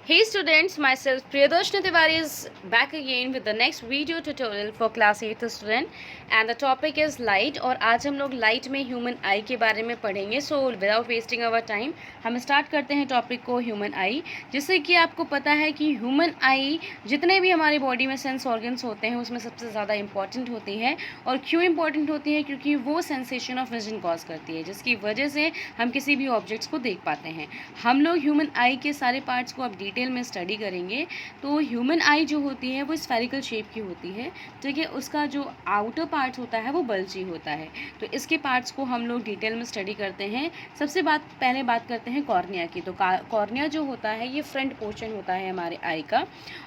Hey students, myself Priyadarshini Tiwari is back again with the next video tutorial for class 8th student and the topic is light और आज हम लोग light में human आई के बारे में पढ़ेंगे. So without wasting our time हम स्टार्ट करते हैं टॉपिक को ह्यूमन आई. जिससे कि आपको पता है कि ह्यूमन आई जितने भी हमारी बॉडी में सेंस ऑर्गन्स होते हैं उसमें सबसे ज़्यादा इंपॉर्टेंट होती है. और क्यों इंपॉर्टेंट होती है? क्योंकि वो सेंसेशन ऑफ विजन कॉज करती है जिसकी वजह से हम किसी भी ऑब्जेक्ट्स को देख पाते हैं. हम लोग ह्यूमन आई के सारे पार्ट्स को अब डिटेल में स्टडी करेंगे. तो ह्यूमन आई जो होती है वो स्फेरिकल शेप की होती है. ठीक है, उसका जो आउटर पार्ट होता है वो बल्जी होता है. तो इसके पार्ट्स को हम लोग डिटेल में स्टडी करते हैं. सबसे पहले बात करते हैं कॉर्निया की. तो कॉर्निया जो होता है ये फ्रंट पोर्शन होता है हमारे आई का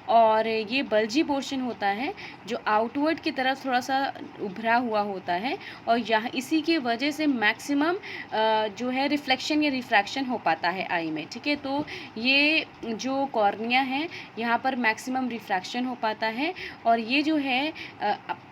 और ये बल्जी पोर्शन होता है जो आउटवर्ड की तरफ थोड़ा सा उभरा हुआ होता है. और यहाँ इसी की वजह से मैक्सिमम जो है रिफ्लेक्शन या रिफ्रैक्शन हो पाता है आई में. ठीक है, तो ये जो कॉर्निया है यहाँ पर मैक्सिमम रिफ्रैक्शन हो पाता है और ये जो है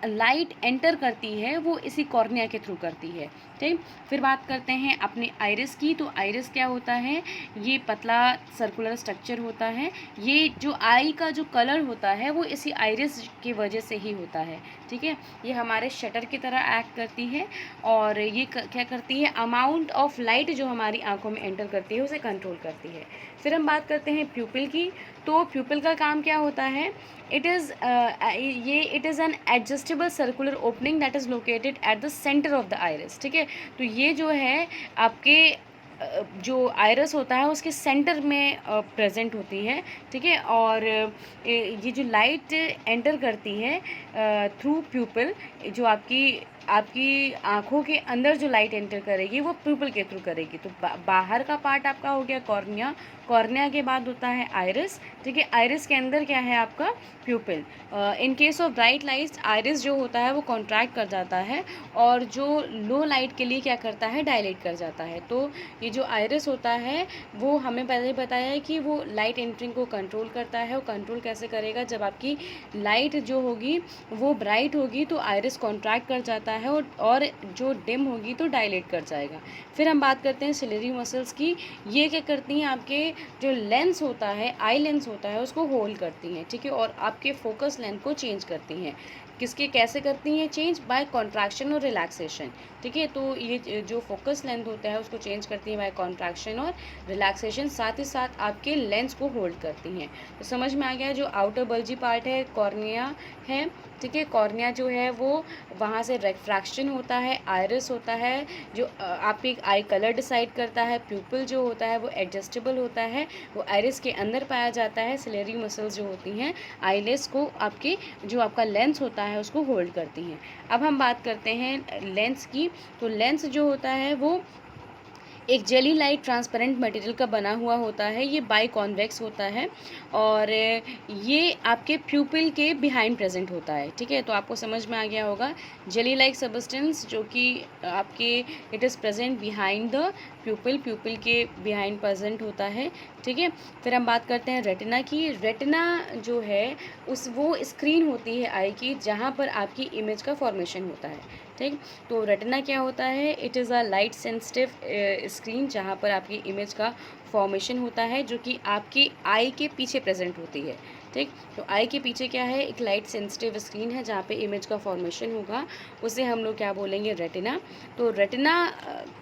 लाइट एंटर करती है वो इसी कॉर्निया के थ्रू करती है. ठीक, फिर बात करते हैं अपने आइरिस की. तो आइरिस क्या होता है? ये पतला सर्कुलर स्ट्रक्चर होता है. ये जो आई का जो कलर होता है वो इसी आइरिस की वजह से ही होता है. ठीक है, ये हमारे शटर की तरह एक्ट करती है और ये क्या करती है? अमाउंट ऑफ लाइट जो हमारी आंखों में एंटर करती है उसे कंट्रोल करती है. फिर हम बात करते हैं प्यूपिल की. तो प्यूपिल का काम क्या होता है? It is an adjustable circular opening that is located at the centre of the iris. ठीक है, तो ये जो है आपके जो आइरिस होता है उसके सेंटर में प्रेजेंट होती है. ठीक है, और ये जो लाइट एंटर करती है थ्रू प्यूपिल, जो आपकी आँखों के अंदर जो लाइट एंटर करेगी वो प्यूपिल के थ्रू करेगी. तो बाहर का पार्ट आपका हो गया कॉर्निया. कॉर्निया के बाद होता है आइरिस. ठीक है, आइरिस के अंदर क्या है आपका? प्यूपिल. In case of bright lights iris जो होता है वो कॉन्ट्रैक्ट कर जाता है और जो लो लाइट के लिए क्या करता है? डायलेट कर जाता है. तो ये जो आइरिस होता है वो हमें पहले ही बताया है कि वो लाइट एंट्रिंग को कंट्रोल करता है. और कंट्रोल कैसे करेगा? जब आपकी लाइट जो होगी वो ब्राइट होगी तो आइरिस कॉन्ट्रैक्ट कर जाता है और जो डिम होगी तो डायलेट कर जाएगा. फिर हम बात करते हैं सिलेरी मसल्स की. ये क्या करती हैं? आपके जो लेंस होता है, आई लेंस होता है, उसको होल्ड करती हैं. ठीक है, और आपके फोकस लेंथ को चेंज करती हैं. किसके कैसे करती हैं चेंज? बाय कॉन्ट्रैक्शन और रिलैक्सेशन. ठीक है, तो ये जो फोकस लेंथ होता है उसको चेंज करती है बाय कॉन्ट्रैक्शन और रिलैक्सेशन. साथ ही साथ आपके लेंस को होल्ड करती हैं. तो समझ में आ गया. जो आउटर बल्जी पार्ट है कॉर्निया है. ठीक है, कॉर्निया जो है वो वहाँ से रिफ्रैक्शन होता है. आइरिस होता है जो आपकी आई कलर डिसाइड करता है. प्यूपिल जो होता है वो एडजस्टेबल होता है, वो आइरिस के अंदर पाया जाता है. सिलेरी मसल्स जो होती हैं आईलेस को आपके जो आपका लेंस होता है उसको होल्ड करती हैं. अब हम बात करते हैं लेंस की. तो लेंस जो होता है वो एक जेली लाइट ट्रांसपेरेंट मटेरियल का बना हुआ होता है. ये बाई कॉन्वेक्स होता है और ये आपके प्यूपिल के बिहाइंड प्रेजेंट होता है. ठीक है, तो आपको समझ में आ गया होगा. जेली लाइक सब्सटेंस जो कि आपके it is present behind the प्यूपिल के बिहाइंड प्रेजेंट होता है. ठीक है, फिर हम बात करते हैं रेटिना की. रेटिना जो है वो स्क्रीन होती है आई की जहाँ पर आपकी इमेज का फॉर्मेशन होता है. ठीक, तो रेटिना क्या होता है? It is a light sensitive screen जहाँ पर आपकी इमेज का फॉर्मेशन होता है जो कि आपकी आई के पीछे प्रेजेंट होती है. ठीक, तो आई के पीछे क्या है? एक लाइट सेंसिटिव स्क्रीन है जहाँ पे इमेज का फॉर्मेशन होगा. उसे हम लोग क्या बोलेंगे? रेटिना. तो रेटिना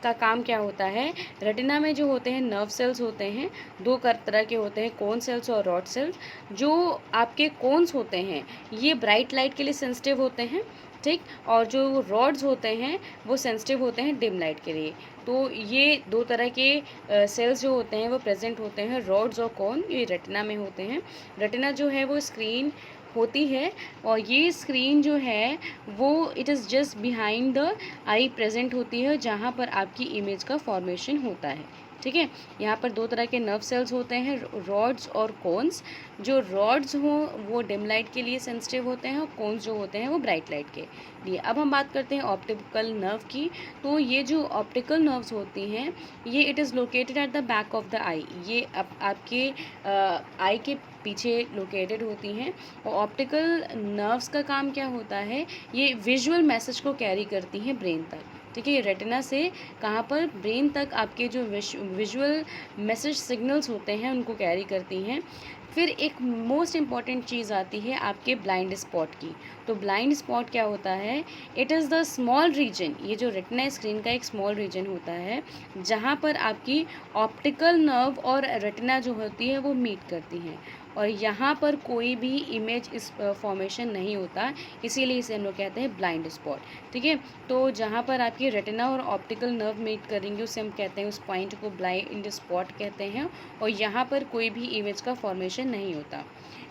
का काम क्या होता है? रेटिना में जो होते हैं नर्व सेल्स होते हैं. दो तरह के होते हैं, कोन सेल्स और रॉड सेल्स. जो आपके कोन्स होते हैं ये ब्राइट लाइट के लिए सेंसिटिव होते हैं. ठीक, और जो रॉड्स होते हैं वो सेंसिटिव होते हैं डिम लाइट के लिए. तो ये दो तरह के सेल्स जो होते हैं वो प्रेजेंट होते हैं. रॉड्स और कोन ये रेटिना में होते हैं. रेटिना जो है वो स्क्रीन होती है और ये स्क्रीन जो है वो it is just behind the I present होती है जहाँ पर आपकी इमेज का फॉर्मेशन होता है. ठीक है, यहाँ पर दो तरह के नर्व सेल्स होते हैं, रॉड्स और कोन्स. जो रॉड्स हों वो डिम लाइट के लिए सेंसिटिव होते हैं और कोन्स जो होते हैं वो ब्राइट लाइट के लिए. अब हम बात करते हैं ऑप्टिकल नर्व की. तो ये जो ऑप्टिकल नर्व्स होती हैं ये it is located at the back of the eye. ये आपके आई के पीछे लोकेटेड होती हैं. और ऑप्टिकल नर्व्स का काम क्या होता है? ये विजुअल मैसेज को कैरी करती हैं ब्रेन तक. ठीक है। ये रेटिना से कहाँ पर, ब्रेन तक आपके जो विजुअल मैसेज सिग्नल्स होते हैं उनको कैरी करती हैं। फिर एक मोस्ट इम्पॉर्टेंट चीज़ आती है आपके ब्लाइंड स्पॉट की। तो ब्लाइंड स्पॉट क्या होता है? It is the small region, ये जो रेटिना स्क्रीन का एक स्मॉल रीजन होता है जहाँ पर आपकी ऑप्टिकल नर्व और रेटिना जो होती है वो मीट करती हैं, और यहाँ पर कोई भी इमेज इस फॉर्मेशन नहीं होता, इसीलिए इसे हम लोग कहते हैं ब्लाइंड स्पॉट। ठीक है। तो जहाँ पर आपकी रेटिना और ऑप्टिकल नर्व मीट करेंगे उसे हम कहते हैं, उस पॉइंट को ब्लाइंड स्पॉट कहते हैं, और यहाँ पर कोई भी इमेज का फॉर्मेशन नहीं होता।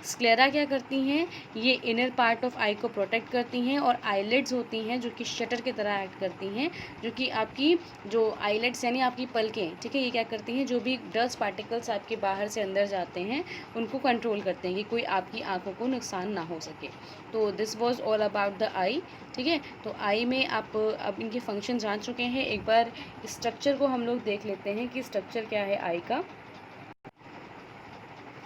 स्क्लेरा क्या करती हैं? ये इनर पार्ट ऑफ आई को प्रोटेक्ट करती हैं, और आईलिड्स होती हैं जो कि शटर की तरह एक्ट करती हैं, जो कि आपकी जो आईलिड्स यानी आपकी पलकें, ठीक है, ये क्या करती हैं, जो भी डस्ट पार्टिकल्स आपके बाहर से अंदर जाते हैं उनको कंट्रोल करते हैं कि कोई आपकी आंखों को नुकसान ना हो सके। तो this was all about the eye. ठीक है। तो आई में आप अब इनके फंक्शन जान चुके हैं। एक बार स्ट्रक्चर को हम लोग देख लेते हैं कि स्ट्रक्चर क्या है आई का।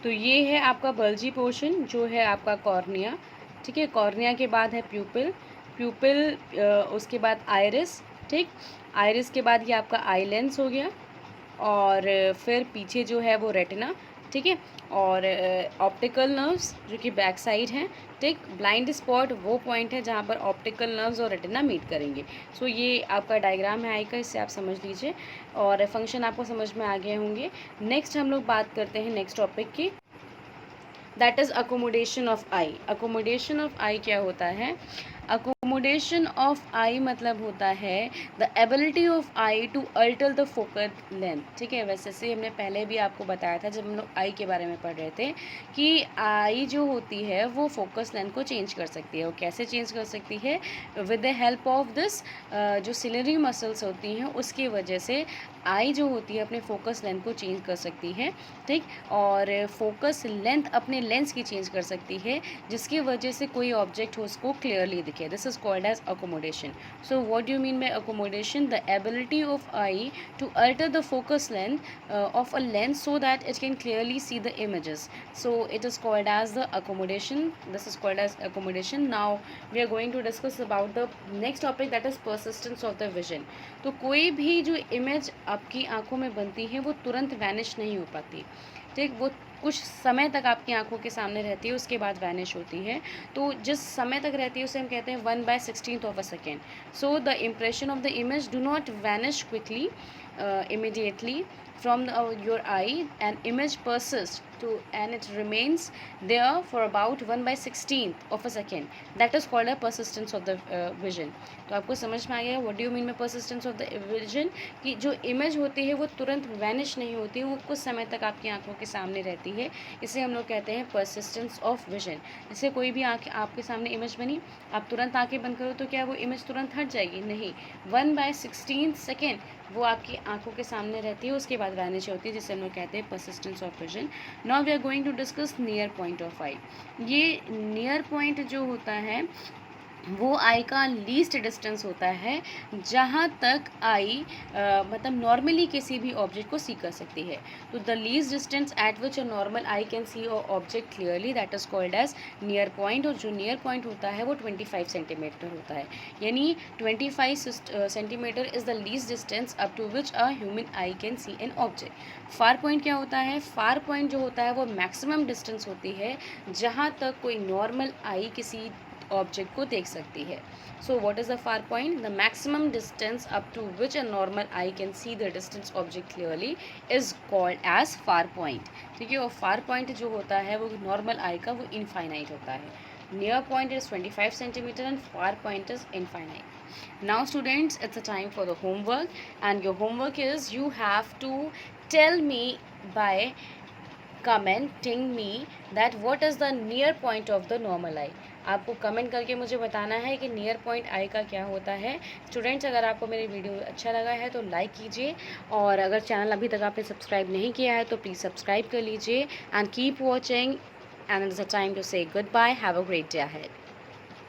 तो ये है आपका बल्जी पोर्शन जो है आपका कॉर्निया। ठीक है। कॉर्निया के बाद है प्यूपिल, प्यूपिल उसके बाद आइरिस। ठीक। आइरिस के बाद ये आपका आई लेंस हो गया, और फिर पीछे जो है वो रेटिना। ठीक है। और ऑप्टिकल नर्व्स जो कि बैक साइड हैं। ठीक। ब्लाइंड स्पॉट वो पॉइंट है जहाँ पर ऑप्टिकल नर्व्स और रेटिना मीट करेंगे। सो ये आपका डायग्राम है आई का, इससे आप समझ लीजिए, और फंक्शन आपको समझ में आ गए होंगे। नेक्स्ट हम लोग बात करते हैं नेक्स्ट टॉपिक की, that is accommodation of eye. Accommodation of eye क्या होता है? अकोमोडेशन ऑफ आई मतलब होता है the ability of eye to alter the focal length. ठीक है। वैसे से हमने पहले भी आपको बताया था जब हम लोग आई के बारे में पढ़ रहे थे कि आई जो होती है वो फोकस लेंथ को चेंज कर सकती है। वो कैसे चेंज कर सकती है? With the help of this जो सिलरी मसल्स होती हैं उसकी वजह से आई जो होती है अपने फोकस लेंथ को चेंज कर सकती है। ठीक। और फोकस लेंथ अपने लेंस की चेंज कर सकती है, जिसकी वजह से कोई ऑब्जेक्ट हो उसको क्लियरली दिखे। This is called as accommodation. So what do you mean by accommodation? The ability of eye to alter the focus length of a lens so that it can clearly see the images. So it is called as the accommodation. This is called as accommodation. Now we are going to discuss about the next topic, that is persistence of the vision. तो कोई भी जो image आपकी आंखों में बनती है वो तुरंत वैनिश नहीं हो पाती। ठीक। वो कुछ समय तक आपकी आंखों के सामने रहती है, उसके बाद वैनिश होती है। तो जिस समय तक रहती है उसे हम कहते हैं 1/16 of a second. So the impression of the image do not vanish quickly immediately from your eye. An image persists to and it remains there for about 1/16 of a second. That is called a persistence of the vision. तो आपको समझ में आ गया what do you mean bye persistence of the vision, कि जो image होती है वो तुरंत वैनिश नहीं होती, वो कुछ समय तक आपकी आंखों के सामने रहती है। इसे हम लोग कहते हैं persistence of vision. जैसे कोई भी आँख आपके सामने इमेज बनी, आप तुरंत आंखें बंद करो तो क्या वो इमेज तुरंत हट जाएगी? नहीं, 1/16 सेकेंड वो आपकी आंखों के सामने रहती है, उसके बाद वैनिश होती है, जिसे हम लोग कहते हैं persistence of vision. Now we are going to discuss near point of eye. ये नियर पॉइंट जो होता है वो आई का लीस्ट डिस्टेंस होता है जहाँ तक आई मतलब नॉर्मली किसी भी ऑब्जेक्ट को सी कर सकती है। तो the least distance at which a normal eye can see object clearly, that is called as near point. और जो नियर पॉइंट होता है वो 25 सेंटीमीटर होता है, यानी 25 centimetre is the least distance up to which a human eye can see an object. Far point क्या होता है? फार पॉइंट जो होता है वो मैक्सिमम डिस्टेंस होती है जहाँ तक कोई नॉर्मल आई किसी ऑब्जेक्ट को देख सकती है। So what is the far point? The maximum distance up to which a normal eye can see the distance object clearly is called as far point. ठीक है। और फार पॉइंट जो होता है वो नॉर्मल आई का वो इनफाइनाइट होता है। Near point is 25 centimetre and far point is infinite. Now students, it's a time for the homework, and your homework is you have to tell me by commenting me that what is the near point of the normal eye. आपको comment करके मुझे बताना है कि near point I का क्या होता है। स्टूडेंट्स, अगर आपको मेरी वीडियो अच्छा लगा है तो लाइक कीजिए, और अगर चैनल अभी तक आपने सब्सक्राइब नहीं किया है तो प्लीज़ सब्सक्राइब कर लीजिए, and keep watching, and it's a time to say good bye, have a great day ahead.